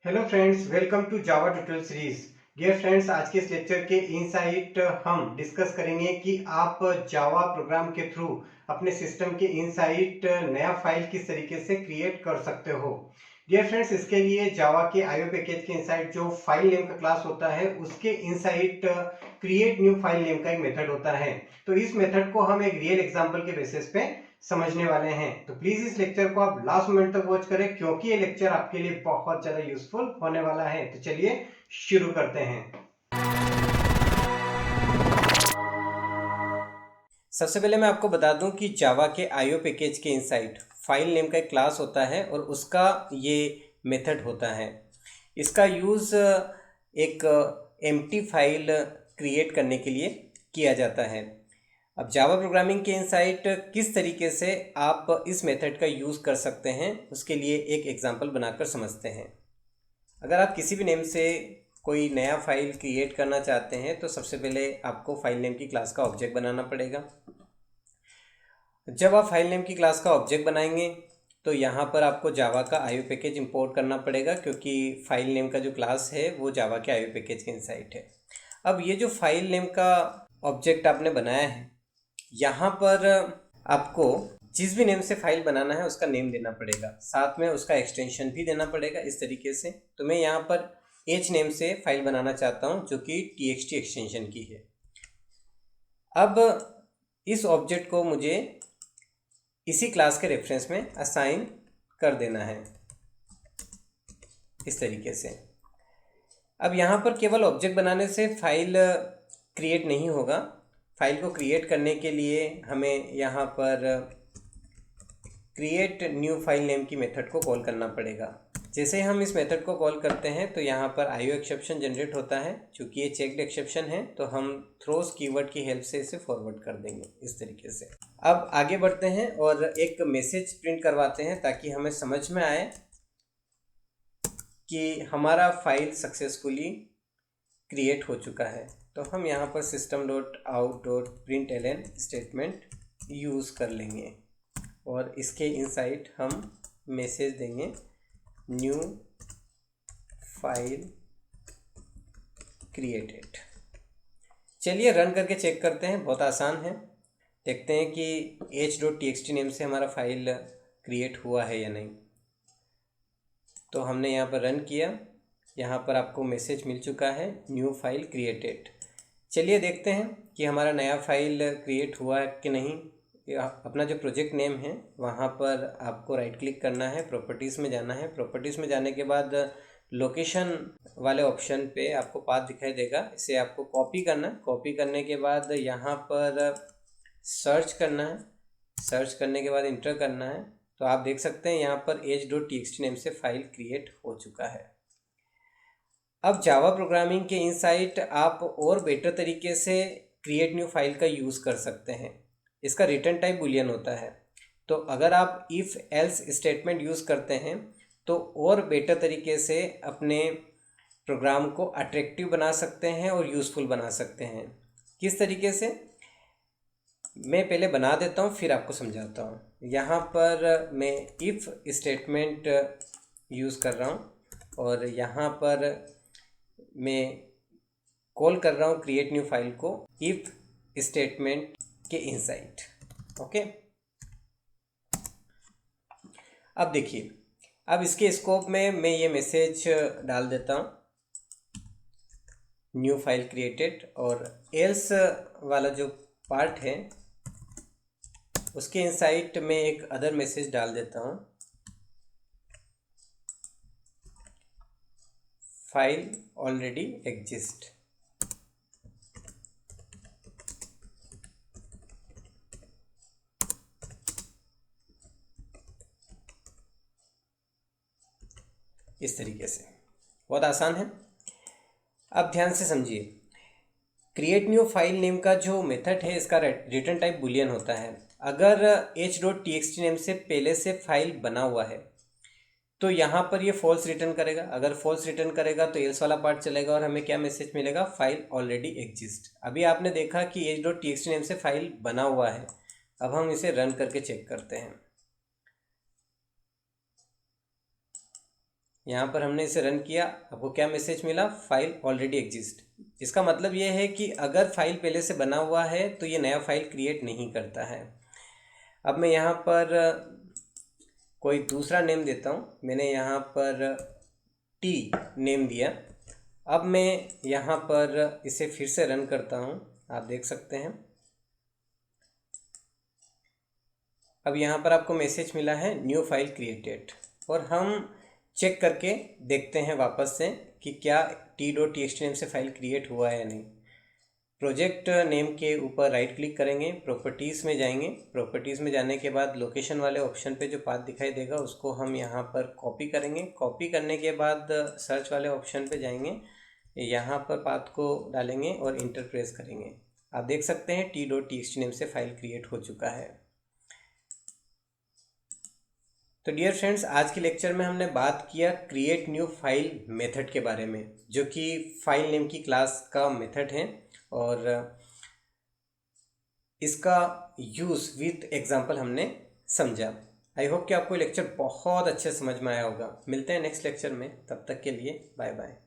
Hello friends, welcome to Java tutorial series. Dear friends, आज के इस लेक्चर के इनसाइट हम डिस्कस करेंगे कि आप जावा प्रोग्राम के थ्रू अपने सिस्टम के इनसाइट नया फाइल किस तरीके से क्रिएट कर सकते हो। डियर फ्रेंड्स, इसके लिए जावा के आईओ पैकेज के इनसाइट जो फाइल नेम का क्लास होता है उसके insight create new file name का एक मेथड होता है। तो इस मेथड को हम एक रियल एग्जांपल के बेसिस पे समझने वाले हैं। तो प्लीज इस लेक्चर को आप लास्ट मोमेंट तक वॉच करें क्योंकि ये लेक्चर आपके लिए बहुत ज्यादा यूजफुल होने वाला है। तो चलिए शुरू करते हैं। सबसे पहले मैं आपको बता दूं कि जावा के आईओ पैकेज के इनसाइड फाइल नेम का एक क्लास होता है और उसका ये मेथड होता है। इसका यूज़ एक एम्प्टी फाइल क्रिएट करने के लिए किया जाता है। अब जावा प्रोग्रामिंग के इनसाइट किस तरीके से आप इस मेथड का यूज़ कर सकते हैं उसके लिए एक एग्जांपल बनाकर समझते हैं। अगर आप किसी भी नेम से कोई नया फाइल क्रिएट करना चाहते हैं तो सबसे पहले आपको फाइल नेम की क्लास का ऑब्जेक्ट बनाना पड़ेगा। जब आप फाइल नेम की क्लास का ऑब्जेक्ट बनाएंगे तो यहाँ पर आपको जावा का आईओ पैकेज इंपोर्ट करना पड़ेगा क्योंकि फाइल नेम का जो क्लास है वो जावा के आईओ पैकेज के इनसाइट है। अब ये जो फाइल नेम का ऑब्जेक्ट आपने बनाया है यहाँ पर आपको जिस भी नेम से फाइल बनाना है उसका नेम देना पड़ेगा, साथ में उसका एक्सटेंशन भी देना पड़ेगा इस तरीके से। तो मैं यहाँ पर एच नेम से फाइल बनाना चाहता हूँ जो कि txt एक्सटेंशन की है। अब इस ऑब्जेक्ट को मुझे इसी क्लास के रेफरेंस में असाइन कर देना है इस तरीके से। अब यहाँ पर केवल ऑब्जेक्ट बनाने से फाइल क्रिएट नहीं होगा। फाइल को क्रिएट करने के लिए हमें यहाँ पर क्रिएट न्यू फाइल नेम की मेथड को कॉल करना पड़ेगा। जैसे हम इस मेथड को कॉल करते हैं तो यहाँ पर आईओ एक्सेप्शन जनरेट होता है। चूँकि ये चेक्ड एक्सेप्शन है तो हम थ्रोस कीवर्ड की हेल्प से इसे फॉरवर्ड कर देंगे इस तरीके से। अब आगे बढ़ते हैं और एक मैसेज प्रिंट करवाते हैं ताकि हमें समझ में आए कि हमारा फाइल सक्सेसफुली क्रिएट हो चुका है। तो हम यहाँ पर system.out.println स्टेटमेंट यूज़ कर लेंगे और इसके इनसाइड हम मैसेज देंगे न्यू फाइल क्रिएटेड। चलिए रन करके चेक करते हैं, बहुत आसान है। देखते हैं कि h.txt नेम से हमारा फाइल क्रिएट हुआ है या नहीं। तो हमने यहाँ पर रन किया, यहाँ पर आपको मैसेज मिल चुका है न्यू फाइल क्रिएटेड। चलिए देखते हैं कि हमारा नया फाइल क्रिएट हुआ है कि नहीं। अपना जो प्रोजेक्ट नेम है वहाँ पर आपको राइट क्लिक करना है, प्रॉपर्टीज़ में जाना है। प्रॉपर्टीज़ में जाने के बाद लोकेशन वाले ऑप्शन पे आपको पाथ दिखाई देगा, इसे आपको कॉपी करना है। कॉपी करने के बाद यहाँ पर सर्च करना है, सर्च करने के बाद इंटर करना है। तो आप देख सकते हैं यहाँ पर h.txt नेम से फाइल क्रिएट हो चुका है। अब जावा प्रोग्रामिंग के इनसाइट आप और बेटर तरीके से क्रिएट न्यू फाइल का यूज़ कर सकते हैं। इसका रिटर्न टाइप बुलियन होता है। तो अगर आप इफ़ एल्स स्टेटमेंट यूज़ करते हैं तो और बेटर तरीके से अपने प्रोग्राम को अट्रैक्टिव बना सकते हैं और यूज़फुल बना सकते हैं। किस तरीके से, मैं पहले बना देता हूँ फिर आपको समझाता हूँ। यहाँ पर मैं इफ़ स्टेटमेंट यूज़ कर रहा हूँ और यहाँ पर मैं कॉल कर रहा हूँ क्रिएट न्यू फाइल को इफ़ स्टेटमेंट के इनसाइड। ओके, अब देखिए, अब इसके स्कोप में मैं ये मैसेज डाल देता हूँ न्यू फाइल क्रिएटेड, और एल्स वाला जो पार्ट है उसके इनसाइड में एक अदर मैसेज डाल देता हूँ फाइल ऑलरेडी एग्जिस्ट। इस तरीके से, बहुत आसान है। अब ध्यान से समझिए, क्रिएट न्यू फाइल नेम का जो मेथड है इसका रिटर्न टाइप बुलियन होता है। अगर h.txt नेम से पहले से फाइल बना हुआ है तो यहाँ पर ये फॉल्स रिटर्न करेगा। अगर फॉल्स रिटर्न करेगा तो एल्स वाला पार्ट चलेगा और हमें क्या मैसेज मिलेगा, फाइल ऑलरेडी एग्जिस्ट। अभी आपने देखा कि h.txt नेम से फाइल बना हुआ है। अब हम इसे रन करके चेक करते हैं। यहाँ पर हमने इसे रन किया, आपको क्या मैसेज मिला, फाइल ऑलरेडी एग्जिस्ट। इसका मतलब ये है कि अगर फाइल पहले से बना हुआ है तो ये नया फाइल क्रिएट नहीं करता है। अब मैं यहाँ पर कोई दूसरा नेम देता हूँ। मैंने यहाँ पर टी नेम दिया। अब मैं यहाँ पर इसे फिर से रन करता हूँ, आप देख सकते हैं। अब यहाँ पर आपको मैसेज मिला है न्यू फाइल क्रिएटेड, और हम चेक करके देखते हैं वापस से कि क्या t.txt नेम से फाइल क्रिएट हुआ है या नहीं। प्रोजेक्ट नेम के ऊपर राइट क्लिक करेंगे, प्रॉपर्टीज़ में जाएंगे। प्रॉपर्टीज़ में जाने के बाद लोकेशन वाले ऑप्शन पे जो पाथ दिखाई देगा उसको हम यहाँ पर कॉपी करेंगे। कॉपी करने के बाद सर्च वाले ऑप्शन पे जाएंगे, यहाँ पर पाथ को डालेंगे और इंटर प्रेस करेंगे। आप देख सकते हैं t.txt नेम से फाइल क्रिएट हो चुका है। तो डियर फ्रेंड्स, आज के लेक्चर में हमने बात किया क्रिएट न्यू फाइल मेथड के बारे में, जो कि फाइल नेम की क्लास का मेथड है, और इसका यूज़ विथ एग्जांपल हमने समझा। आई होप कि आपको लेक्चर बहुत अच्छे समझ में आया होगा। मिलते हैं नेक्स्ट लेक्चर में, तब तक के लिए बाय बाय।